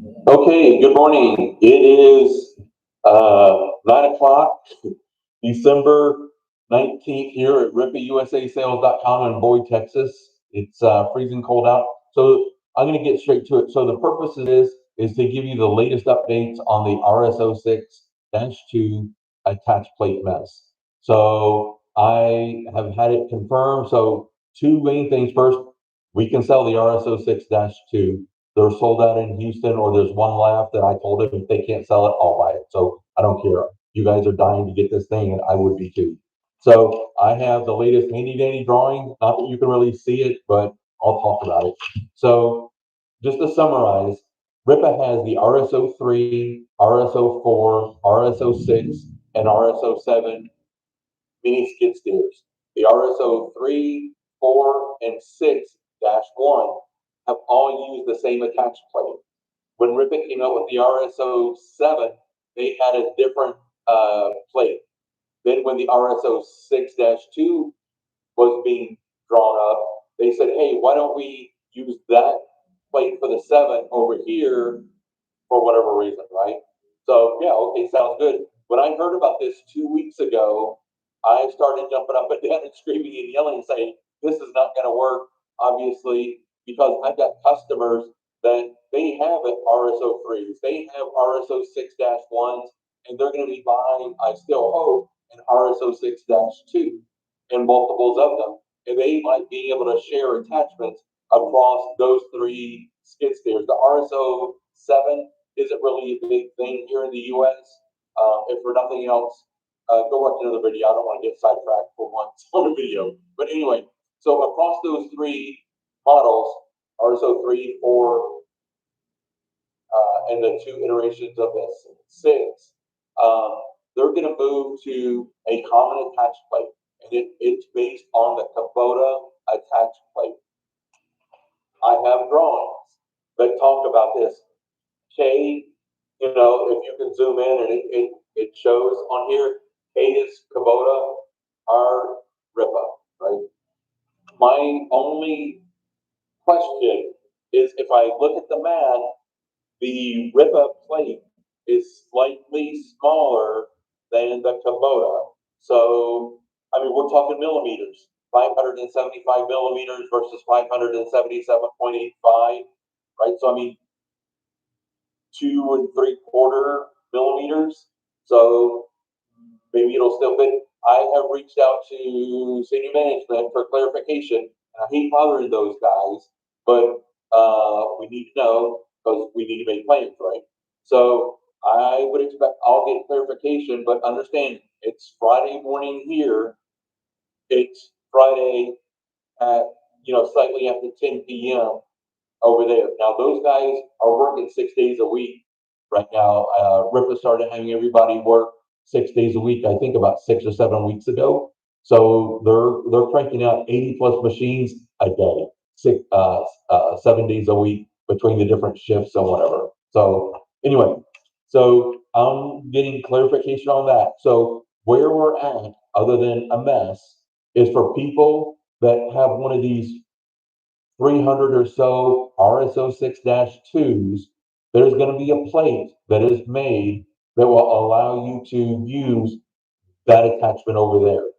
Okay, good morning. It is 9 o'clock, December 19th here at RippaUSASales.com in Boyd, Texas. It's freezing cold out. So I'm going to get straight to it. So the purpose of this is to give you the latest updates on the RSO6-2 attach plate mess. So I have had it confirmed. So two main things. First, we can sell the RSO6-2. They're sold out in Houston, or there's one left that I told them if they can't sell it, I'll buy it. So I don't care. You guys are dying to get this thing, and I would be too. So I have the latest handy dandy drawing. Not that you can really see it, but I'll talk about it. So just to summarize, Rippa has the RSO3, RSO4, RSO6, and RSO7 mini skid steers. The RSO3, 4, and 6-1 have all used the same attach plate. When Rippa came out with the RSO7, they had a different plate. Then when the RSO 6-2 was being drawn up, they said, hey, why don't we use that plate for the 7 over here for whatever reason, right? So, yeah, okay, sounds good. When I heard about this 2 weeks ago, I started jumping up and down and screaming and yelling, saying, this is not going to work, obviously, because I've got customers that they have RSO3s, they have RSO 6-1s, and they're going to be buying, I still hope, an RSO 6-2 and multiples of them. And they like being able to share attachments across those three skid steers. The RSO 7 isn't really a big thing here in the US. If for nothing else, go watch another video. I don't want to get sidetracked for once on a video. But anyway, so across those three models, RSO 3, 4, and the two iterations of the 6, they're going to move to a common attach plate. And it's based on the Kubota attach plate. I have drawings that talk about this. K, if you can zoom in and it shows on here, K is Kubota, R Rippa, right? My only question is if I look at the math, the Rippa plate is slightly smaller than the Kubota. So, I mean, we're talking millimeters, 575 millimeters versus 577.85, right? So, I mean, 2 3/4 millimeters. So maybe it'll still fit. I have reached out to senior management for clarification. And I hate bothering those guys, but we need to know because we need to make plans, right? So I would expect I'll get clarification, but understand it's Friday morning here. It's Friday at slightly after 10 p.m. over there. Now those guys are working 6 days a week right now. Rippa started having everybody work 6 days a week. I think about 6 or 7 weeks ago. So they're cranking out 80 plus machines a day, 7 days a week between the different shifts and whatever. So anyway, so I'm getting clarification on that. So where we're at, other than a mess, is for people that have one of these 300 or so RSO 6-2s, there's going to be a plate that is made that will allow you to use that attachment over there.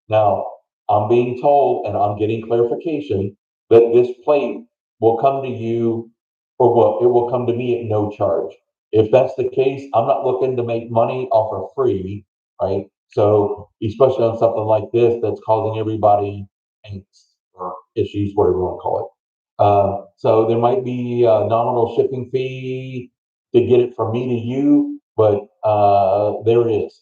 Now, I'm being told, and I'm getting clarification, that this plate will come to you, or well, it will come to me at no charge. If that's the case, I'm not looking to make money off of free, right? So, especially on something like this that's causing everybody angst or issues, whatever you want to call it. So there might be a nominal shipping fee to get it from me to you, but there it is.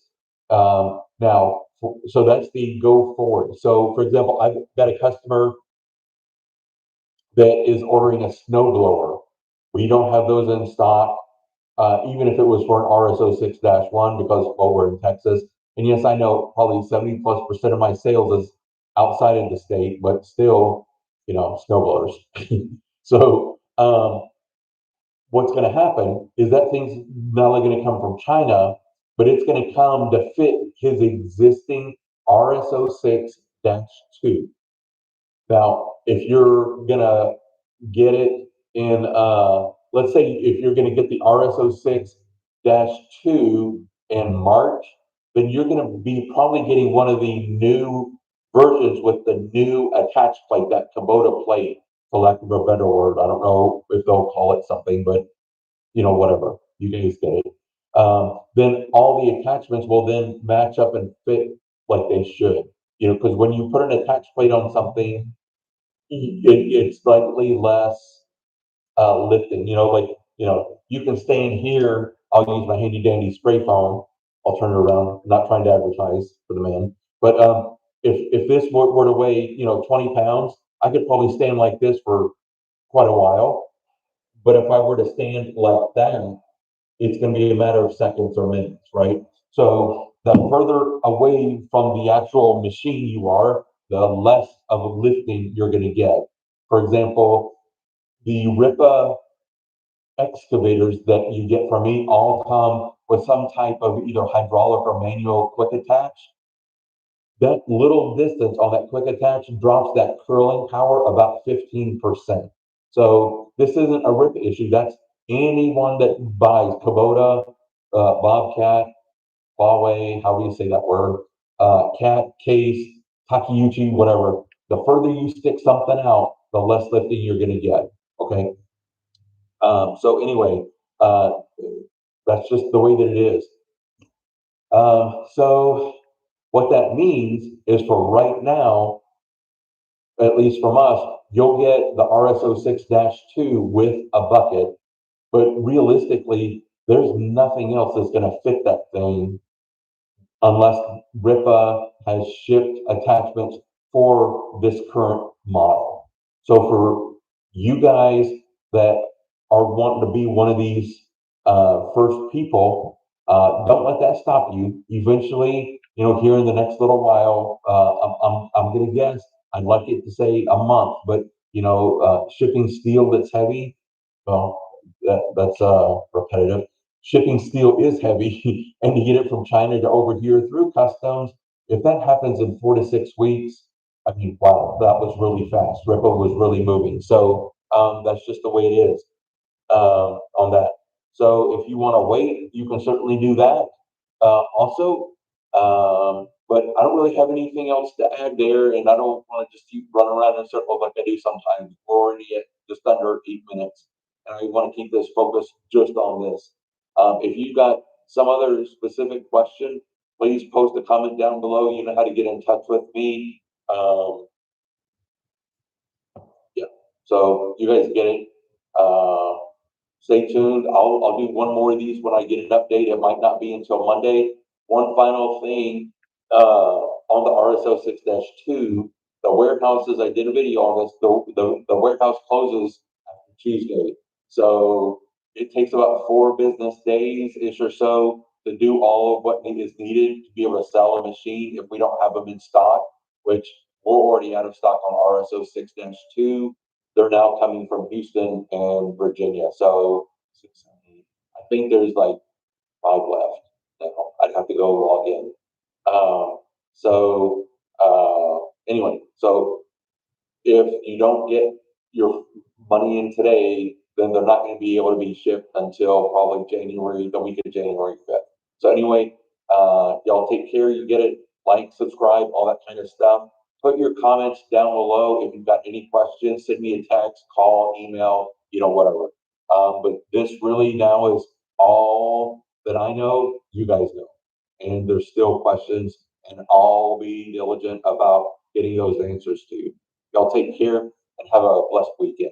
Now, so that's the go forward. So, for example, I've got a customer that is ordering a snow blower. We don't have those in stock, even if it was for an RSO 6-1, because, well, we're in Texas. And yes, I know probably 70+% of my sales is outside of the state, but still, snow blowers. So, what's going to happen is that thing's not only going to come from China, but it's going to come to fit his existing RSO 6-2. Now, if you're going to get it in let's say if you're going to get the RSO6-2 in March, then you're going to be probably getting one of the new versions with the new attached plate, that Kubota plate, for lack of a better word. I don't know if they'll call it something, but whatever. You guys get it. Then all the attachments will then match up and fit like they should. Because when you put an attached plate on something, it's slightly less lifting. Like you can stand here. I'll use my handy dandy spray foam. I'll turn it around. Not trying to advertise for the man, but if this were to weigh 20 pounds, I could probably stand like this for quite a while. But if I were to stand like that, it's going to be a matter of seconds or minutes, right? So the further away from the actual machine you are, the less of lifting you're going to get. For example, the Rippa excavators that you get from me all come with some type of either hydraulic or manual quick attach. That little distance on that quick attach drops that curling power about 15%. So this isn't a Rippa issue. That's anyone that buys Kubota, Bobcat, Huawei, how do you say that word? Cat, Case, Takeuchi, whatever. The further you stick something out, the less lifting you're going to get. Okay. So anyway, uh, that's just the way that it is. So what that means is for right now, at least from us, you'll get the RSO6-2 with a bucket, but realistically, there's nothing else that's going to fit that thing unless Rippa has shipped attachments for this current model. So for you guys that are wanting to be one of these first people, don't let that stop you. Eventually, here in the next little while, I'm going to guess, I'd like it to say a month, but shipping steel that's heavy, well, that's repetitive. Shipping steel is heavy, and to get it from China to over here through customs, if that happens in 4 to 6 weeks, I mean, wow, that was really fast. Ripple was really moving. So that's just the way it is on that. So if you want to wait, you can certainly do that. Also, but I don't really have anything else to add there, and I don't want to just keep running around in circles like I do sometimes. We're already at just under 8 minutes, and I want to keep this focused just on this. If you've got some other specific question, please post a comment down below. You know how to get in touch with me. Yeah, so you guys get it. Uh, Stay tuned. I'll do one more of these when I get an update. It might not be until Monday. One final thing on the RSO6-2, the warehouses, I did a video on this. The warehouse closes after Tuesday. So it takes about 4 business days ish or so to do all of what is needed to be able to sell a machine if we don't have them in stock, which we're already out of stock on RSO6-2. They're now coming from Houston and Virginia. So I think there's like 5 left. I'd have to go log in. Um, so anyway, so if you don't get your money in today, then they're not going to be able to be shipped until probably January, the week of January 5th. So anyway, y'all take care. You get it. Like, subscribe, all that kind of stuff. Put your comments down below. If you've got any questions, send me a text, call, email, whatever. But this really now is all that I know, you guys know. And there's still questions, and I'll be diligent about getting those answers to you. Y'all take care and have a blessed weekend.